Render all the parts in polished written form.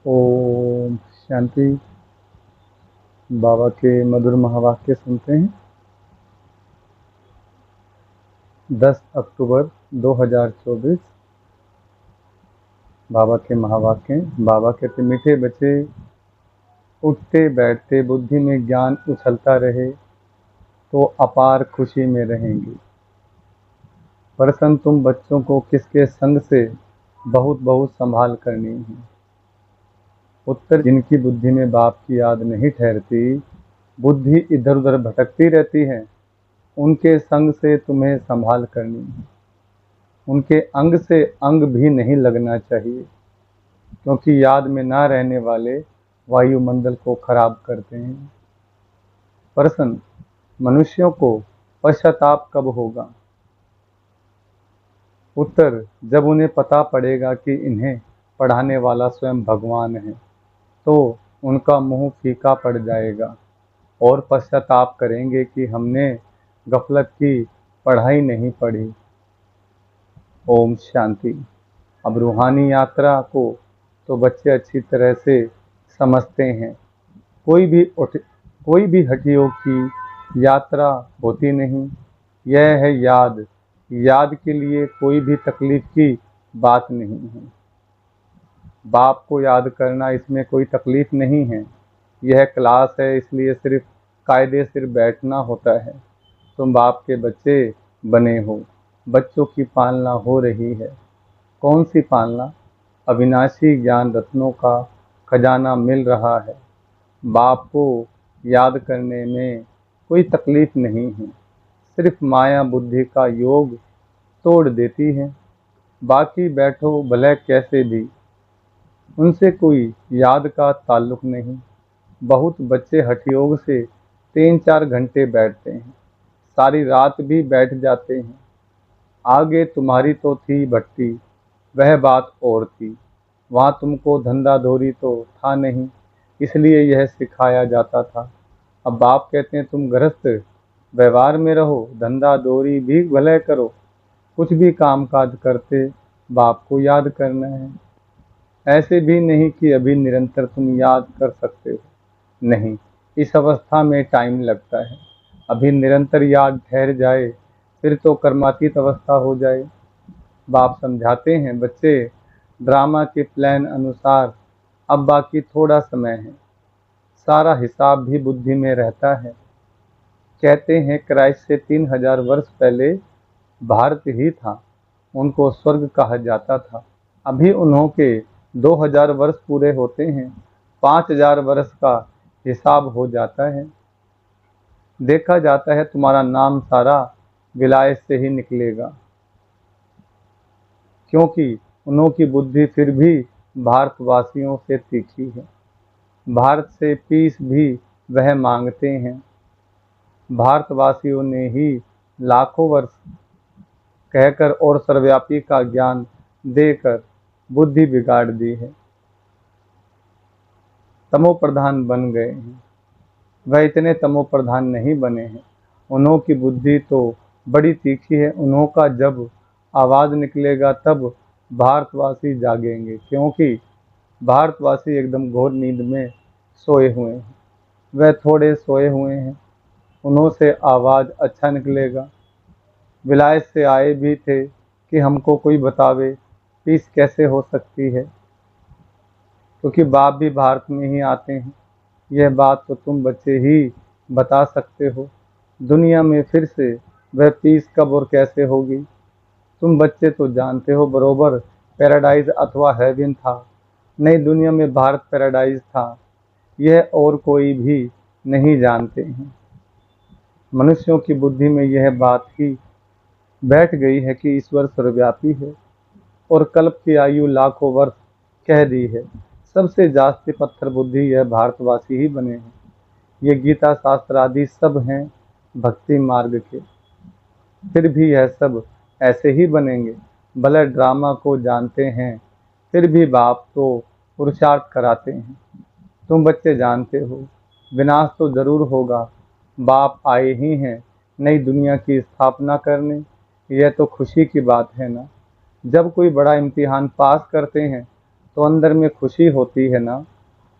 ओम शांति। बाबा के मधुर महावाक्य सुनते हैं। 10 अक्टूबर 2024। बाबा के महावाक्य। बाबा कहते, मीठे बच्चे, उठते बैठते बुद्धि में ज्ञान उछलता रहे तो अपार खुशी में रहेंगे। प्रसन्न तुम बच्चों को किसके संग से बहुत बहुत संभाल करनी है। उत्तर, जिनकी बुद्धि में बाप की याद नहीं ठहरती, बुद्धि इधर उधर भटकती रहती है, उनके संग से तुम्हें संभाल करनी है। उनके अंग से अंग भी नहीं लगना चाहिए, क्योंकि याद में ना रहने वाले वायुमंडल को खराब करते हैं। प्रश्न, मनुष्यों को पश्चाताप कब होगा। उत्तर, जब उन्हें पता पड़ेगा कि इन्हें पढ़ाने वाला स्वयं भगवान है, तो उनका मुंह फीका पड़ जाएगा और पश्चाताप करेंगे कि हमने गफलत की, पढ़ाई नहीं पढ़ी। ओम शांति। अब रूहानी यात्रा को तो बच्चे अच्छी तरह से समझते हैं। कोई भी हठयोग की यात्रा होती नहीं। यह है याद। याद के लिए कोई भी तकलीफ की बात नहीं है। बाप को याद करना, इसमें कोई तकलीफ नहीं है। यह क्लास है, इसलिए सिर्फ कायदे से बैठना होता है। तुम बाप के बच्चे बने हो, बच्चों की पालना हो रही है। कौन सी पालना। अविनाशी ज्ञान रत्नों का खजाना मिल रहा है। बाप को याद करने में कोई तकलीफ नहीं है, सिर्फ माया बुद्धि का योग तोड़ देती है। बाकी बैठो भले कैसे भी, उनसे कोई याद का ताल्लुक नहीं। बहुत बच्चे हठयोग से 3-4 घंटे बैठते हैं, सारी रात भी बैठ जाते हैं। आगे तुम्हारी तो थी भट्टी, वह बात और थी। वहाँ तुमको धंधा धोरी तो था नहीं, इसलिए यह सिखाया जाता था। अब बाप कहते हैं तुम गृहस्थ व्यवहार में रहो, धंधा धोरी भी भले करो, कुछ भी काम काज करते बाप को याद करना है। ऐसे भी नहीं कि अभी निरंतर तुम याद कर सकते हो, नहीं, इस अवस्था में टाइम लगता है। अभी निरंतर याद ठहर जाए फिर तो कर्मातीत अवस्था हो जाए। बाप समझाते हैं, बच्चे ड्रामा के प्लान अनुसार अब बाकी थोड़ा समय है, सारा हिसाब भी बुद्धि में रहता है। कहते हैं क्राइस्ट से 3000 वर्ष पहले भारत ही था, उनको स्वर्ग कहा जाता था। अभी उन्हों के 2000 वर्ष पूरे होते हैं, 5000 वर्ष का हिसाब हो जाता है। देखा जाता है तुम्हारा नाम सारा विलायत से ही निकलेगा, क्योंकि उन्हों की बुद्धि फिर भी भारतवासियों से तीखी है। भारत से पीस भी वह मांगते हैं। भारतवासियों ने ही लाखों वर्ष कहकर और सर्वव्यापी का ज्ञान देकर बुद्धि बिगाड़ दी है। तमो प्रधान बन गए हैं। वह इतने तमो प्रधान नहीं बने हैं। उन्हों की बुद्धि तो बड़ी तीखी है। उन्हों का जब आवाज़ निकलेगा तब भारतवासी जागेंगे, क्योंकि भारतवासी एकदम घोर नींद में सोए हुए हैं। वह थोड़े सोए हुए हैं, उन्हों से आवाज़ अच्छा निकलेगा। विलायत से आए भी थे कि हमको कोई बतावे पीस कैसे हो सकती है, क्योंकि बाप भी भारत में ही आते हैं। यह बात तो तुम बच्चे ही बता सकते हो। दुनिया में फिर से वह पीस कब और कैसे होगी, तुम बच्चे तो जानते हो बरोबर। पैराडाइज अथवा हेवन था, नई दुनिया में भारत पैराडाइज था, यह और कोई भी नहीं जानते हैं। मनुष्यों की बुद्धि में यह बात ही बैठ गई है कि ईश्वर सर्वव्यापी है और कल्प की आयु लाखों वर्ष कह दी है। सबसे जास्ती पत्थर बुद्धि यह भारतवासी ही बने हैं। ये गीता शास्त्र आदि सब हैं भक्ति मार्ग के, फिर भी यह सब ऐसे ही बनेंगे। भले ड्रामा को जानते हैं, फिर भी बाप तो पुरुषार्थ कराते हैं। तुम बच्चे जानते हो विनाश तो जरूर होगा। बाप आए ही हैं नई दुनिया की स्थापना करने, यह तो खुशी की बात है ना। जब कोई बड़ा इम्तिहान पास करते हैं तो अंदर में खुशी होती है ना।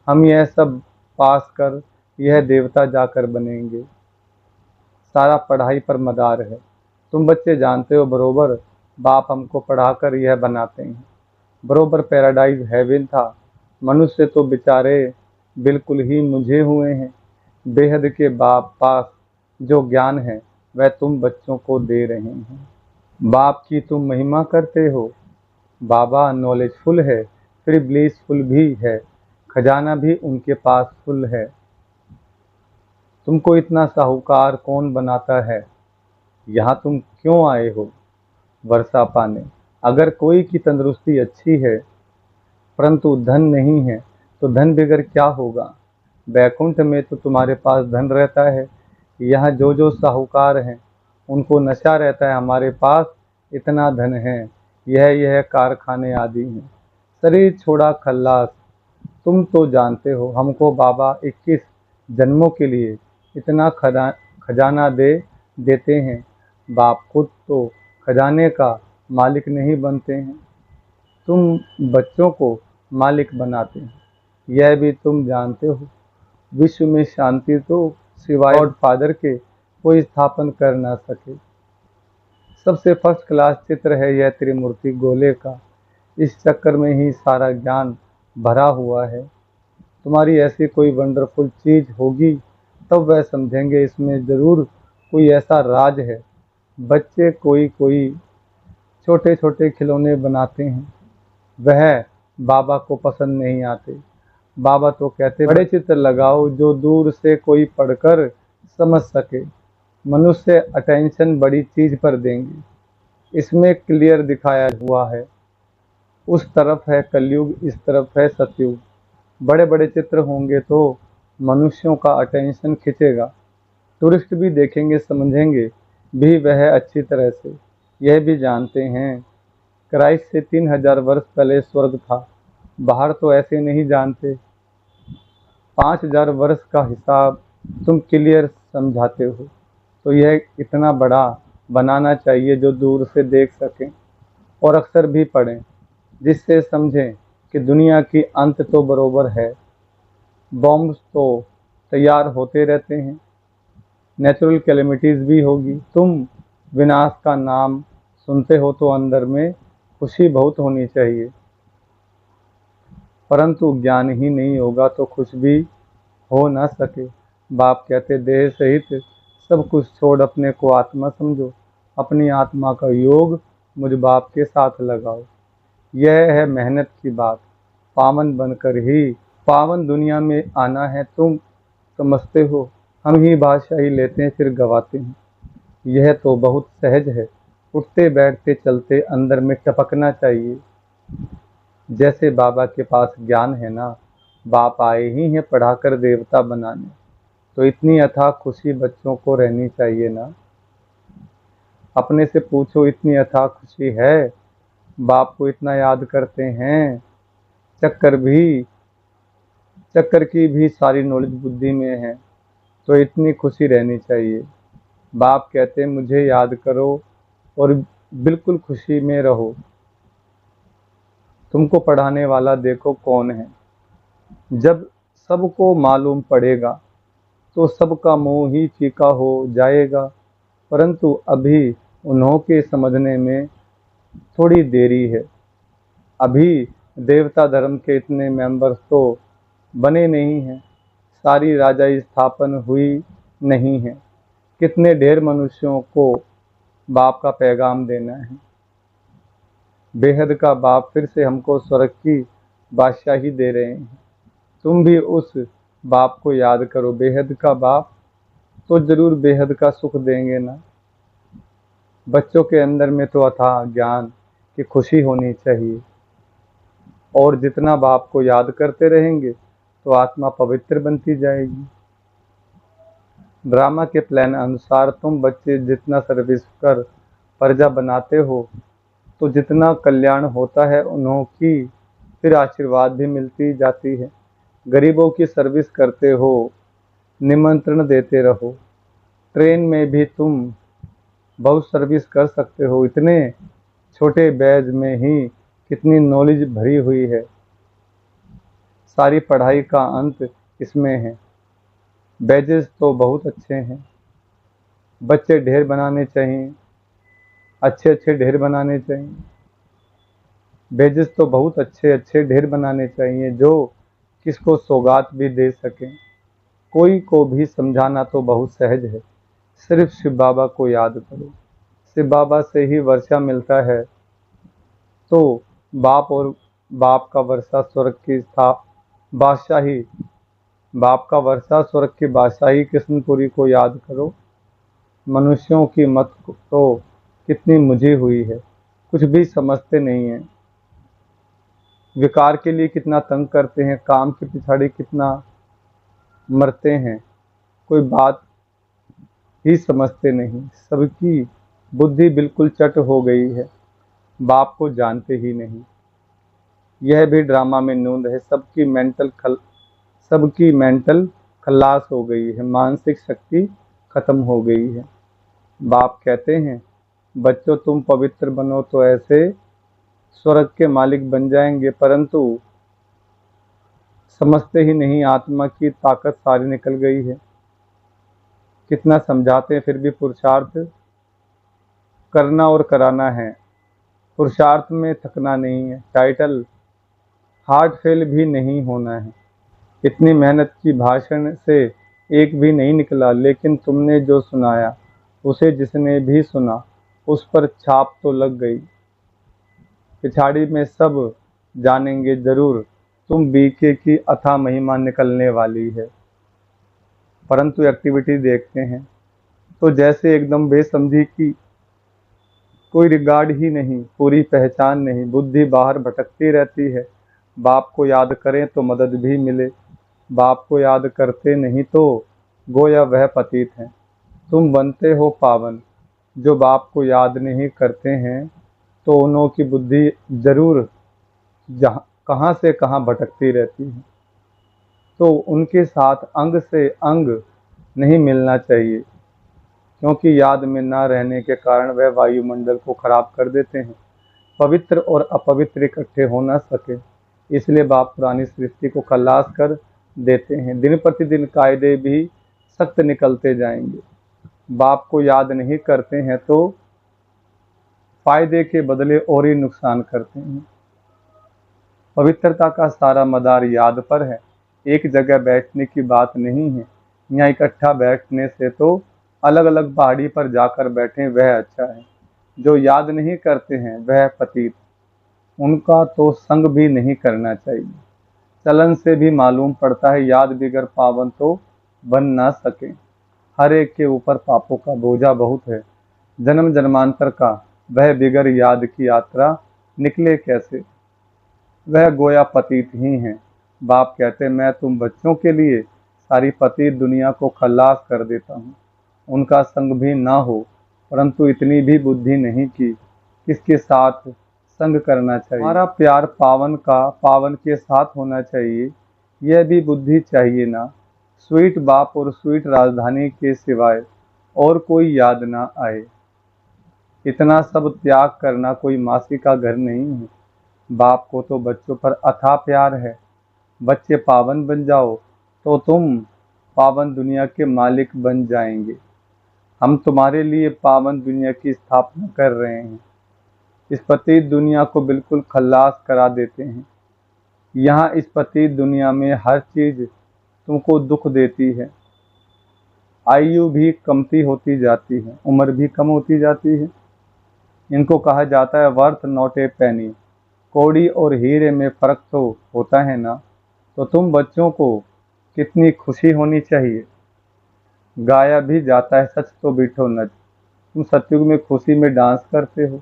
हम यह सब पास कर यह देवता जाकर बनेंगे। सारा पढ़ाई पर मदार है। तुम बच्चे जानते हो बरोबर, बाप हमको पढ़ाकर यह बनाते हैं। बरोबर पैराडाइज हेवन था। मनुष्य तो बेचारे बिल्कुल ही मुझे हुए हैं। बेहद के बाप पास जो ज्ञान है वह तुम बच्चों को दे रहे हैं। बाप की तुम महिमा करते हो। बाबा नॉलेजफुल है, फिर ब्लिसफुल भी है। खजाना भी उनके पास फुल है। तुमको इतना साहूकार कौन बनाता है? यहाँ तुम क्यों आए हो? वर्षा पाने। अगर कोई की तंदुरुस्ती अच्छी है परंतु धन नहीं है तो धन बगैर क्या होगा? बैकुंठ में तो तुम्हारे पास धन रहता है। यहाँ जो जो साहूकार हैं उनको नशा रहता है, हमारे पास इतना धन है, यह कारखाने आदि हैं। शरीर छोड़ा खल्लास। तुम तो जानते हो हमको बाबा 21 जन्मों के लिए इतना खजाना दे देते हैं। बाप खुद तो खजाने का मालिक नहीं बनते हैं, तुम बच्चों को मालिक बनाते हैं। यह भी तुम जानते हो विश्व में शांति तो सिवाय गॉड फादर के कोई स्थापन कर ना सके। सबसे फर्स्ट क्लास चित्र है यह त्रिमूर्ति गोले का। इस चक्कर में ही सारा ज्ञान भरा हुआ है। तुम्हारी ऐसी कोई वंडरफुल चीज होगी तब वह समझेंगे इसमें जरूर कोई ऐसा राज है। बच्चे कोई कोई छोटे छोटे खिलौने बनाते हैं, वह बाबा को पसंद नहीं आते। बाबा तो कहते बड़े चित्र लगाओ जो दूर से कोई पढ़कर समझ सके। मनुष्य अटेंशन बड़ी चीज पर देंगे, इसमें क्लियर दिखाया हुआ है। उस तरफ है कलयुग, इस तरफ है सतयुग। बड़े बड़े चित्र होंगे तो मनुष्यों का अटेंशन खिंचेगा। टूरिस्ट भी देखेंगे, समझेंगे भी वह अच्छी तरह से। यह भी जानते हैं क्राइस्ट से 3000 वर्ष पहले स्वर्ग था। बाहर तो ऐसे नहीं जानते। 5000 वर्ष का हिसाब तुम क्लियर समझाते हो तो यह इतना बड़ा बनाना चाहिए जो दूर से देख सकें और अक्सर भी पढ़ें, जिससे समझें कि दुनिया की अंत तो बरोबर है। बॉम्ब्स तो तैयार होते रहते हैं, नेचुरल कैलेमिटीज़ भी होगी। तुम विनाश का नाम सुनते हो तो अंदर में खुशी बहुत होनी चाहिए, परंतु ज्ञान ही नहीं होगा तो कुछ भी हो ना सके। बाप कहते देह सहित सब कुछ छोड़ अपने को आत्मा समझो। अपनी आत्मा का योग मुझ बाप के साथ लगाओ। यह है मेहनत की बात। पावन बनकर ही पावन दुनिया में आना है। तुम समझते हो हम ही बादशाही लेते हैं फिर गवाते हैं। यह तो बहुत सहज है। उठते बैठते चलते अंदर में टपकना चाहिए। जैसे बाबा के पास ज्ञान है ना, बाप आए ही हैं पढ़ाकर देवता बनाने, तो इतनी अथाह खुशी बच्चों को रहनी चाहिए ना। अपने से पूछो इतनी अथाह खुशी है? बाप को इतना याद करते हैं। चक्कर की भी सारी नॉलेज बुद्धि में है, तो इतनी खुशी रहनी चाहिए। बाप कहते मुझे याद करो और बिल्कुल खुशी में रहो। तुमको पढ़ाने वाला देखो कौन है। जब सबको मालूम पड़ेगा तो सबका मुंह ही फीका हो जाएगा, परंतु अभी उन्हों के समझने में थोड़ी देरी है। अभी देवता धर्म के इतने मेंबर्स तो बने नहीं हैं, सारी राजाई स्थापन हुई नहीं है। कितने ढेर मनुष्यों को बाप का पैगाम देना है। बेहद का बाप फिर से हमको स्वर्ग की बादशाही दे रहे हैं। तुम भी उस बाप को याद करो। बेहद का बाप तो जरूर बेहद का सुख देंगे ना। बच्चों के अंदर में तो अथाह ज्ञान की खुशी होनी चाहिए, और जितना बाप को याद करते रहेंगे तो आत्मा पवित्र बनती जाएगी। ड्रामा के प्लान अनुसार तुम बच्चे जितना सर्विस कर प्रजा बनाते हो तो जितना कल्याण होता है उन्हों की फिर आशीर्वाद भी मिलती जाती है। गरीबों की सर्विस करते हो, निमंत्रण देते रहो। ट्रेन में भी तुम बहुत सर्विस कर सकते हो। इतने छोटे बैज में ही कितनी नॉलेज भरी हुई है। सारी पढ़ाई का अंत इसमें है। बैजेस तो बहुत अच्छे हैं, बच्चे ढेर बनाने चाहिए, अच्छे अच्छे ढेर बनाने चाहिए। बैजेस तो बहुत अच्छे अच्छे ढेर बनाने चाहिए जो किसको सौगात भी दे सकें। कोई को भी समझाना तो बहुत सहज है, सिर्फ शिव बाबा को याद करो। शिव बाबा से ही वर्षा मिलता है, तो बाप का वर्षा स्वर्ग की बादशाही बाप का वर्षा स्वर्ग की बादशाही कृष्णपुरी को याद करो। मनुष्यों की मत तो कितनी मुझी हुई है, कुछ भी समझते नहीं है। विकार के लिए कितना तंग करते हैं, काम के पिछाड़ी कितना मरते हैं, कोई बात ही समझते नहीं। सबकी बुद्धि बिल्कुल चट हो गई है, बाप को जानते ही नहीं। यह भी ड्रामा में नूंद है, सबकी मेंटल खल्लास हो गई है, मानसिक शक्ति खत्म हो गई है। बाप कहते हैं, बच्चों तुम पवित्र बनो तो ऐसे स्वर्ग के मालिक बन जाएंगे, परंतु समझते ही नहीं, आत्मा की ताकत सारी निकल गई है। कितना समझाते हैं फिर भी पुरुषार्थ करना और कराना है। पुरुषार्थ में थकना नहीं है, टाइटल हार्ट फेल भी नहीं होना है। इतनी मेहनत की, भाषण से एक भी नहीं निकला, लेकिन तुमने जो सुनाया उसे जिसने भी सुना उस पर छाप तो लग गई। पिछाड़ी में सब जानेंगे जरूर, तुम बीके की अथाह महिमा निकलने वाली है। परंतु एक्टिविटी देखते हैं तो जैसे एकदम बेसमझी की, कोई रिगार्ड ही नहीं, पूरी पहचान नहीं, बुद्धि बाहर भटकती रहती है। बाप को याद करें तो मदद भी मिले, बाप को याद करते नहीं तो गोया वह पतित हैं। तुम बनते हो पावन, जो बाप को याद नहीं करते हैं तो उन्हों की बुद्धि जरूर जहाँ कहाँ से कहाँ भटकती रहती है। तो उनके साथ अंग से अंग नहीं मिलना चाहिए, क्योंकि याद में न रहने के कारण वह वायुमंडल को खराब कर देते हैं। पवित्र और अपवित्र इकट्ठे हो न सके, इसलिए बाप पुरानी सृष्टि को खल्लास कर देते हैं। दिन प्रतिदिन कायदे भी सख्त निकलते जाएंगे। बाप को याद नहीं करते हैं तो फायदे के बदले और ही नुकसान करते हैं। पवित्रता का सारा मदार याद पर है, एक जगह बैठने की बात नहीं है। यहाँ इकट्ठा बैठने से तो अलग अलग पहाड़ी पर जाकर बैठें वह अच्छा है। जो याद नहीं करते हैं वह पतित, उनका तो संग भी नहीं करना चाहिए। चलन से भी मालूम पड़ता है, याद बिगर पावन तो बन ना सके। हर एक के ऊपर पापों का बोझा बहुत है, जन्म जन्मांतर का, वह बिगर याद की यात्रा निकले कैसे। वह गोया पतित ही हैं। बाप कहते, मैं तुम बच्चों के लिए सारी पतित दुनिया को खल्लास कर देता हूँ। उनका संग भी ना हो, परंतु इतनी भी बुद्धि नहीं कि किसके साथ संग करना चाहिए। हमारा प्यार पावन का पावन के साथ होना चाहिए, यह भी बुद्धि चाहिए ना। स्वीट बाप और स्वीट राजधानी के सिवाय और कोई याद ना आए। इतना सब त्याग करना कोई मासी का घर नहीं है। बाप को तो बच्चों पर अथाह प्यार है। बच्चे पावन बन जाओ तो तुम पावन दुनिया के मालिक बन जाएंगे। हम तुम्हारे लिए पावन दुनिया की स्थापना कर रहे हैं। इस पतित दुनिया को बिल्कुल खल्लास करा देते हैं। यहाँ इस पतित दुनिया में हर चीज तुमको दुख देती है। आयु भी कमती होती जाती है, उम्र भी कम होती जाती है। इनको कहा जाता है वर्थ नॉट ए पेनी। कौड़ी और हीरे में फर्क तो होता है ना। तो तुम बच्चों को कितनी खुशी होनी चाहिए। गाया भी जाता है, सच तो बिठो नच। तुम सतयुग में खुशी में डांस करते हो।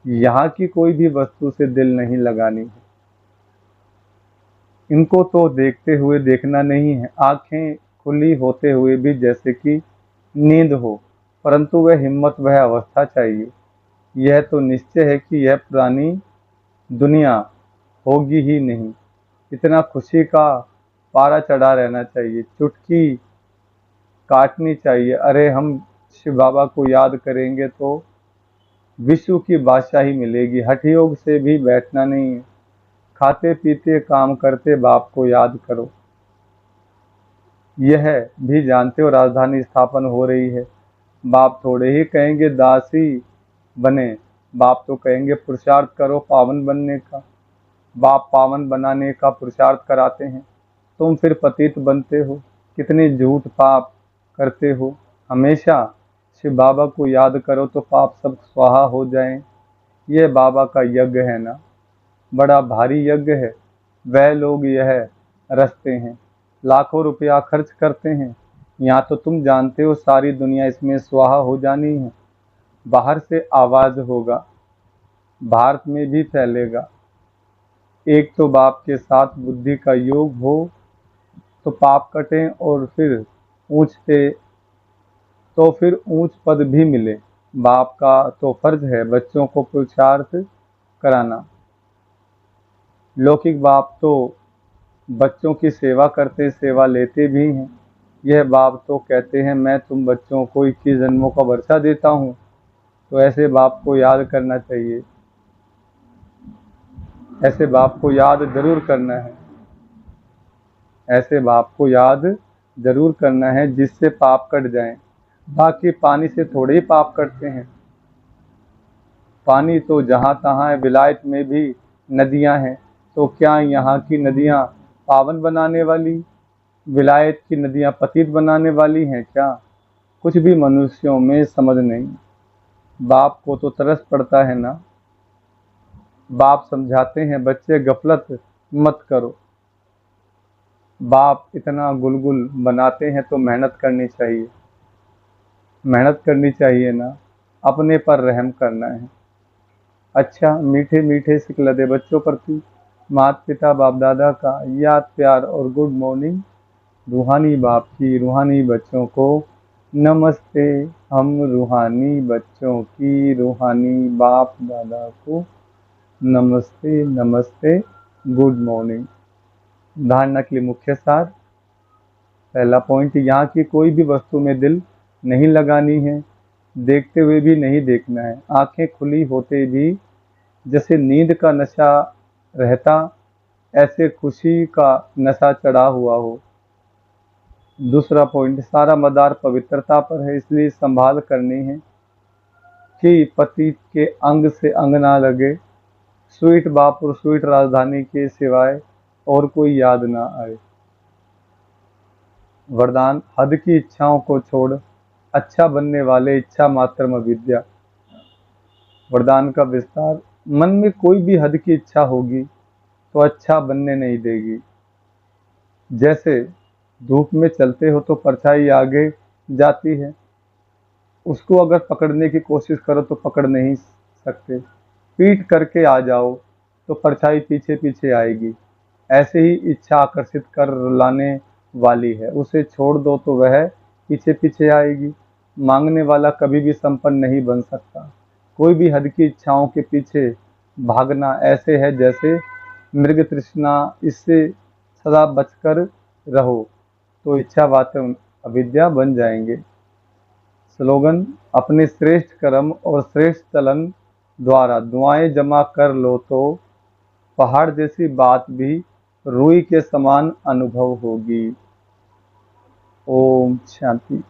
यहाँ की कोई भी वस्तु से दिल नहीं लगानी है। इनको तो देखते हुए देखना नहीं है, आंखें खुली होते हुए भी जैसे कि नींद हो, परंतु वह हिम्मत, वह अवस्था चाहिए। यह तो निश्चय है कि यह पुरानी दुनिया होगी ही नहीं। इतना खुशी का पारा चढ़ा रहना चाहिए, चुटकी काटनी चाहिए। अरे हम शिव बाबा को याद करेंगे तो विश्व की बादशाही मिलेगी। हठ योग से भी बैठना नहीं है, खाते पीते काम करते बाप को याद करो। यह भी जानते हो राजधानी स्थापन हो रही है। बाप थोड़े ही कहेंगे दासी बने, बाप तो कहेंगे पुरुषार्थ करो पावन बनने का। बाप पावन बनाने का पुरुषार्थ कराते हैं, तुम फिर पतित बनते हो। कितने झूठ पाप करते हो। हमेशा शिव बाबा को याद करो तो पाप सब स्वाहा हो जाएं। यह बाबा का यज्ञ है ना, बड़ा भारी यज्ञ है। वह लोग यह रचते हैं, लाखों रुपया खर्च करते हैं। यहाँ तो तुम जानते हो सारी दुनिया इसमें स्वाहा हो जानी है। बाहर से आवाज होगा, भारत में भी फैलेगा। एक तो बाप के साथ बुद्धि का योग हो तो पाप कटें, और फिर ऊंच पद भी मिले। बाप का तो फर्ज है बच्चों को पुरुषार्थ कराना। लौकिक बाप तो बच्चों की सेवा करते सेवा लेते भी हैं। यह बाप तो कहते हैं मैं तुम बच्चों को 21 जन्मों का वर्षा देता हूँ। तो ऐसे बाप को याद करना चाहिए, ऐसे बाप को याद जरूर करना है, ऐसे बाप को याद जरूर करना है जिससे पाप कट जाएं। बाकी पानी से थोड़े ही पाप कटते हैं। पानी तो जहाँ तहाँ है, विलायत में भी नदियाँ हैं, तो क्या यहाँ की नदियाँ पावन बनाने वाली, विलायत की नदियाँ पतित बनाने वाली हैं क्या? कुछ भी मनुष्यों में समझ नहीं। बाप को तो तरस पड़ता है ना। बाप समझाते हैं बच्चे गफलत मत करो। बाप इतना गुलगुल बनाते हैं तो मेहनत करनी चाहिए, मेहनत करनी चाहिए ना, अपने पर रहम करना है। अच्छा मीठे मीठे सिकलते बच्चों प्रति माता पिता बाप दादा का याद प्यार और गुड मॉर्निंग। रूहानी बाप की रूहानी बच्चों को नमस्ते। हम रूहानी बच्चों की रूहानी बाप दादा को नमस्ते नमस्ते, गुड मॉर्निंग। धारणा के लिए मुख्य सार। पहला पॉइंट, यहाँ की कोई भी वस्तु में दिल नहीं लगानी है, देखते हुए भी नहीं देखना है। आंखें खुली होते भी जैसे नींद का नशा रहता, ऐसे खुशी का नशा चढ़ा हुआ हो। दूसरा पॉइंट, सारा मदार पवित्रता पर है, इसलिए संभाल करनी है कि पति के अंग से अंग ना लगे। स्वीट बाप और स्वीट राजधानी के सिवाय और कोई याद ना आए। वरदान, हद की इच्छाओं को छोड़ अच्छा बनने वाले इच्छा मात्रम विद्या। वरदान का विस्तार, मन में कोई भी हद की इच्छा होगी तो अच्छा बनने नहीं देगी। जैसे धूप में चलते हो तो परछाई आगे जाती है, उसको अगर पकड़ने की कोशिश करो तो पकड़ नहीं सकते। पीट करके आ जाओ तो परछाई पीछे पीछे आएगी। ऐसे ही इच्छा आकर्षित कर लाने वाली है, उसे छोड़ दो तो वह पीछे पीछे आएगी। मांगने वाला कभी भी संपन्न नहीं बन सकता। कोई भी हद की इच्छाओं के पीछे भागना ऐसे है जैसे मृग तृष्णा, इससे सदा बचकर रहो तो इच्छा बातें अविद्या बन जाएंगे। स्लोगन, अपने श्रेष्ठ कर्म और श्रेष्ठ चलन द्वारा दुआएं जमा कर लो तो पहाड़ जैसी बात भी रुई के समान अनुभव होगी। ओम शांति।